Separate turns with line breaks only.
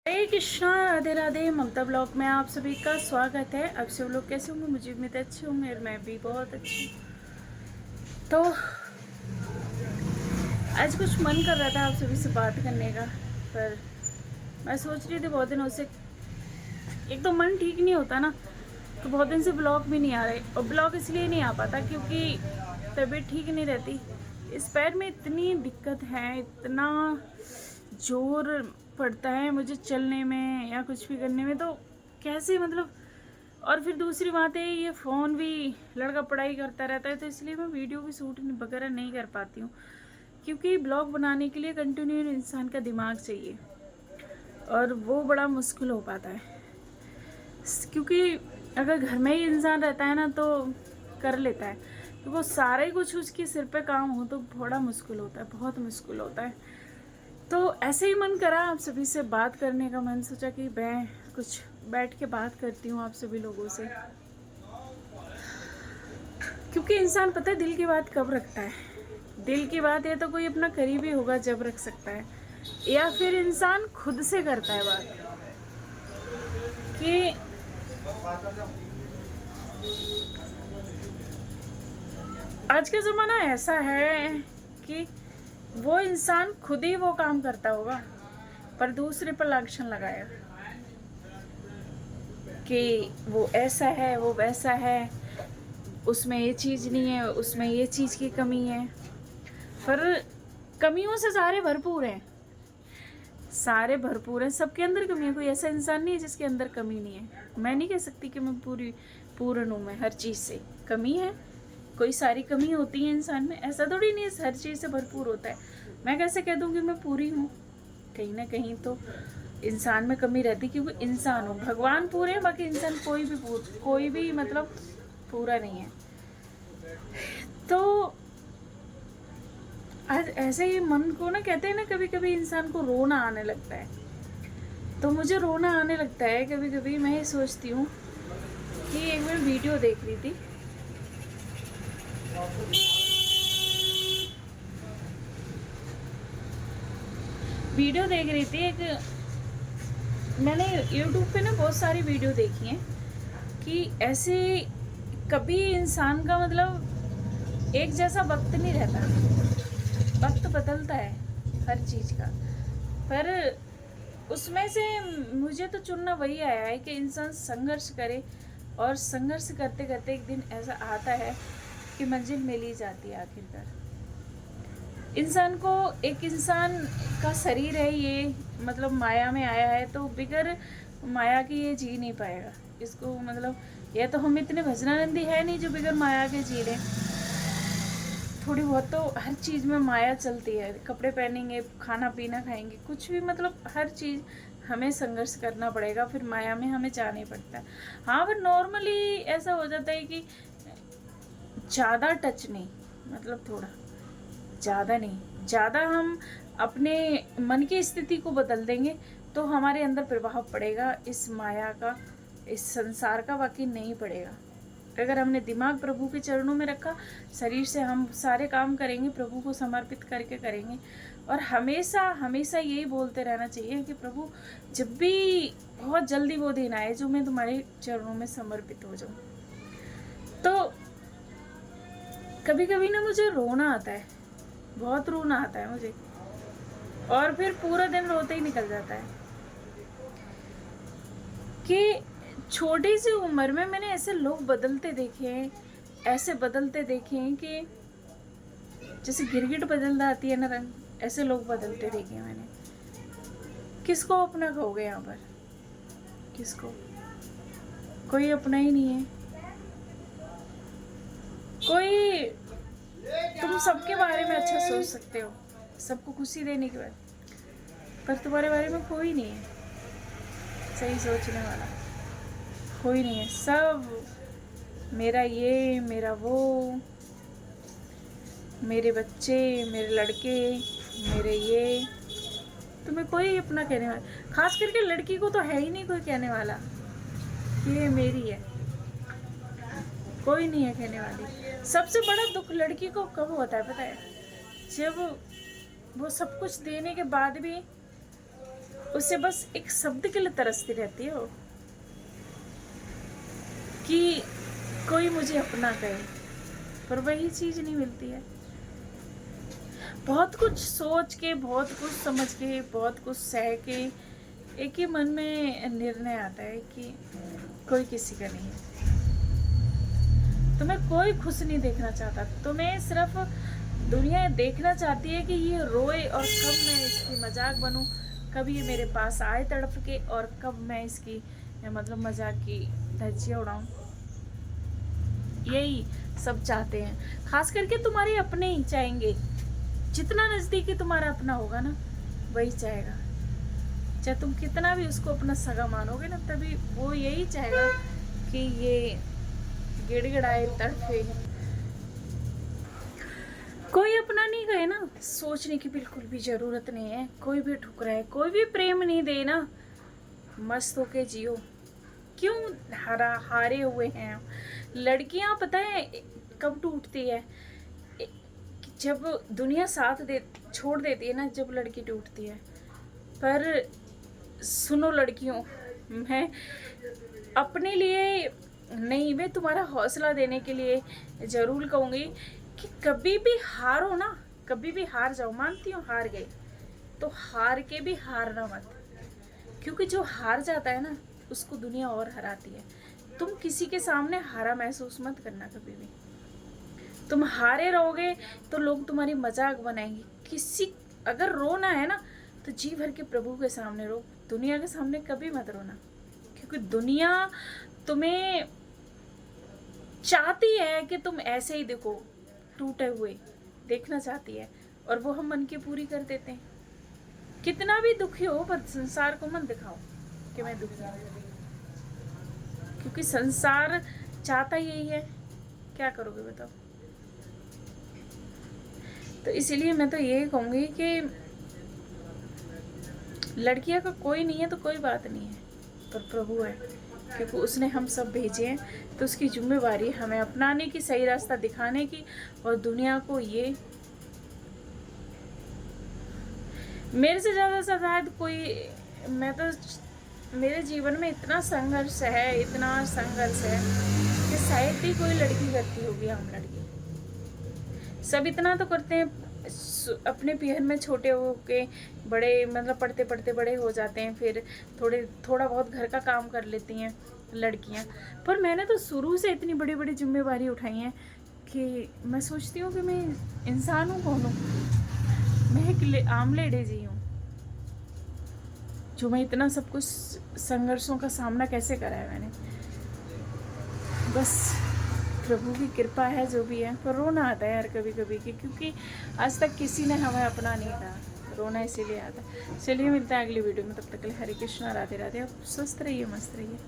हरे कृष्णा, राधे राधे। ममता blog में आप सभी का स्वागत है। अब सब लोग कैसे होंगे? मुझे उम्मीद अच्छे होंगे और मैं भी बहुत अच्छी हूँ। तो आज कुछ मन कर रहा था आप सभी से बात करने का, पर मैं सोच रही थी बहुत दिनों से, एक तो मन ठीक नहीं होता ना, तो बहुत दिन से ब्लॉग भी नहीं आ रहे। और ब्लॉग इसलिए नहीं आ पाता क्योंकि तबीयत ठीक नहीं रहती। इस पैर में इतनी दिक्कत है, इतना जोर पड़ता है मुझे चलने में या कुछ भी करने में, तो कैसे मतलब। और फिर दूसरी बात है, ये फ़ोन भी, लड़का पढ़ाई करता रहता है तो इसलिए मैं वीडियो भी शूट वगैरह नहीं कर पाती हूँ। क्योंकि ब्लॉग बनाने के लिए कंटिन्यू इंसान का दिमाग चाहिए और वो बड़ा मुश्किल हो पाता है। क्योंकि अगर घर में ही इंसान रहता है ना तो कर लेता है, तो वो सारा ही कुछ उसके सिर पे काम हो तो बड़ा मुश्किल होता है, बहुत मुश्किल होता है। तो ऐसे ही मन करा आप सभी से बात करने का। मन सोचा कि मैं कुछ बैठ के बात करती हूँ आप सभी लोगों से, क्योंकि इंसान पता है दिल की बात कब रखता है। दिल की बात है तो कोई अपना करीबी होगा जब रख सकता है, या फिर इंसान खुद से करता है बात। कि आज का ज़माना ऐसा है कि वो इंसान खुद ही वो काम करता होगा पर दूसरे पर लांछन लगाया कि वो ऐसा है, वो वैसा है, उसमें ये चीज़ नहीं है, उसमें ये चीज़ की कमी है। पर कमियों से सारे भरपूर हैं, सारे भरपूर हैं, सबके अंदर कमी है। कोई ऐसा इंसान नहीं है जिसके अंदर कमी नहीं है। मैं नहीं कह सकती कि मैं पूर्ण हूँ, मैं हर चीज़ से कमी है। कोई सारी कमी होती है इंसान में, ऐसा थोड़ी नहीं है हर चीज़ से भरपूर होता है। मैं कैसे कह दूँ कि मैं पूरी हूँ? कहीं ना कहीं तो इंसान में कमी रहती, क्योंकि इंसान हो, भगवान पूरे हैं, बाकी इंसान कोई भी मतलब पूरा नहीं है। तो आज ऐसे ही मन को ना, कहते हैं ना, कभी कभी इंसान को रोना आने लगता है। तो मुझे रोना आने लगता है कभी कभी। मैं ये सोचती हूँ कि एक बार वीडियो देख रही थी, एक, मैंने यूट्यूब पे ना बहुत सारी वीडियो देखी हैं कि ऐसे कभी इंसान का मतलब एक जैसा वक्त नहीं रहता, वक्त बदलता है हर चीज़ का। पर उसमें से मुझे तो चुनना वही आया है कि इंसान संघर्ष करे, और संघर्ष करते करते एक दिन ऐसा आता है कि मंजिल मिल ही जाती है आखिरकार। इंसान को, एक इंसान का शरीर है ये, मतलब माया में आया है, तो बिगर माया के ये जी नहीं पाएगा। इसको मतलब, यह तो हम इतने भजनानंदी है नहीं जो बिगर माया के जी रहे। थोड़ी बहुत तो हर चीज़ में माया चलती है। कपड़े पहनेंगे, खाना पीना खाएंगे, कुछ भी मतलब हर चीज़ हमें संघर्ष करना पड़ेगा, फिर माया में हमें जाना ही पड़ता है। हाँ, पर नॉर्मली ऐसा हो जाता है कि ज़्यादा टच नहीं, मतलब थोड़ा ज़्यादा नहीं, ज़्यादा हम अपने मन की स्थिति को बदल देंगे तो हमारे अंदर प्रभाव पड़ेगा इस माया का, इस संसार का। बाकी नहीं पड़ेगा। अगर हमने दिमाग प्रभु के चरणों में रखा, शरीर से हम सारे काम करेंगे, प्रभु को समर्पित करके करेंगे। और हमेशा हमेशा यही बोलते रहना चाहिए कि प्रभु, जब भी बहुत जल्दी वो दिन आए जो मैं तुम्हारे चरणों में समर्पित हो जाऊँ। तो कभी कभी ना मुझे रोना आता है, बहुत रोना आता है मुझे, और फिर पूरा दिन रोते ही निकल जाता है। कि छोटी सी उम्र में मैंने ऐसे लोग बदलते देखे हैं, ऐसे बदलते देखे हैं कि जैसे गिरगिट बदल जाती है ना रंग, ऐसे लोग बदलते देखे हैं मैंने। किसको अपना कहोगे यहाँ पर? किसको? कोई अपना ही नहीं है। कोई, तुम सबके बारे में अच्छा सोच सकते हो, सबको खुशी देने के बाद, पर तुम्हारे बारे में कोई नहीं है सही सोचने वाला, कोई नहीं है। सब मेरा ये, मेरा वो, मेरे बच्चे, मेरे लड़के, मेरे ये, तुम्हें कोई अपना कहने वाला, खास करके लड़की को तो है ही नहीं कोई कहने वाला कि ये मेरी है। कोई नहीं है कहने वाली। सबसे बड़ा दुख लड़की को कब होता है पता है? जब वो सब कुछ देने के बाद भी उसे बस एक शब्द के लिए तरसती रहती है वो, कि कोई मुझे अपना कहे, पर वही चीज नहीं मिलती है। बहुत कुछ सोच के, बहुत कुछ समझ के, बहुत कुछ सह के एक ही मन में निर्णय आता है कि कोई किसी का नहीं है। तुम्हें कोई खुश नहीं देखना चाहता, तुम्हें सिर्फ दुनिया देखना चाहती है कि ये रोए और कब मैं इसकी मजाक बनूं, कब ये मेरे पास आए तड़प के, और कब मैं इसकी मतलब मजाक की धज्जियां उड़ाऊं। यही सब चाहते हैं, खास करके तुम्हारे अपने ही चाहेंगे। जितना नजदीकी तुम्हारा अपना होगा ना, वही चाहेगा। चाहे तुम कितना भी उसको अपना सगा मानोगे ना, तभी वो यही चाहेगा कि ये गिड़गिड़ाए, तड़फे। कोई अपना नहीं गए ना, सोचने की बिल्कुल भी जरूरत नहीं है। कोई भी ठुकराए, कोई भी प्रेम नहीं दे ना, मस्त होके जियो। क्यों हारे हुए हैं लड़कियां? पता है कब टूटती है? जब दुनिया साथ दे छोड़ देती है ना, जब लड़की टूटती है। पर सुनो लड़कियों, मैं अपने लिए नहीं, मैं तुम्हारा हौसला देने के लिए जरूर कहूँगी कि कभी भी हारो ना, कभी भी हार जाओ। मानती हूँ हार गए, तो हार के भी हारना मत, क्योंकि जो हार जाता है ना, उसको दुनिया और हराती है। तुम किसी के सामने हारा महसूस मत करना कभी भी। तुम हारे रहोगे तो लोग तुम्हारी मजाक बनाएंगे। किसी अगर रोना है ना, तो जी भर के प्रभु के सामने रो, दुनिया के सामने कभी मत रोना। क्योंकि दुनिया तुम्हें चाहती है कि तुम ऐसे ही देखो, टूटे हुए देखना चाहती है, और वो हम मन की पूरी कर देते हैं। कितना भी दुखी हो, पर संसार को मत दिखाओ कि मैं दुखी हूं, क्योंकि संसार चाहता यही है। क्या करोगे बताओ? तो इसीलिए मैं तो यही कहूंगी कि लड़कियां का कोई नहीं है तो कोई बात नहीं है, पर प्रभु है, क्योंकि उसने हम सब भेजे हैं। तो उसकी जिम्मेवारी हमें अपनाने की, सही रास्ता दिखाने की, और दुनिया को ये मेरे से ज़्यादा शायद कोई, मैं तो, मेरे जीवन में इतना संघर्ष है, इतना संघर्ष है कि शायद ही कोई लड़की करती होगी। हम लड़की सब इतना तो करते हैं, अपने पीहर में छोटे होके बड़े, मतलब पढ़ते पढ़ते बड़े हो जाते हैं, फिर थोड़ा बहुत घर का काम कर लेती हैं लड़कियां। पर मैंने तो शुरू से इतनी बड़ी बड़ी जिम्मेवारी उठाई है कि मैं सोचती हूँ कि मैं इंसान हूँ, कौन हूँ मैं? एक आम लेडीज हूँ, जो मैं इतना सब कुछ संघर्षों का सामना कैसे करा है मैंने। बस प्रभु की कृपा है जो भी है। पर रोना आता है यार कभी कभी कि, क्योंकि आज तक किसी ने हमें अपना नहीं कहा। रोना इसीलिए आता है। चलिए मिलता है अगली वीडियो में, तब तक के लिए हरे कृष्णा, राधे राधे। आप स्वस्थ रहिए, मस्त रहिए।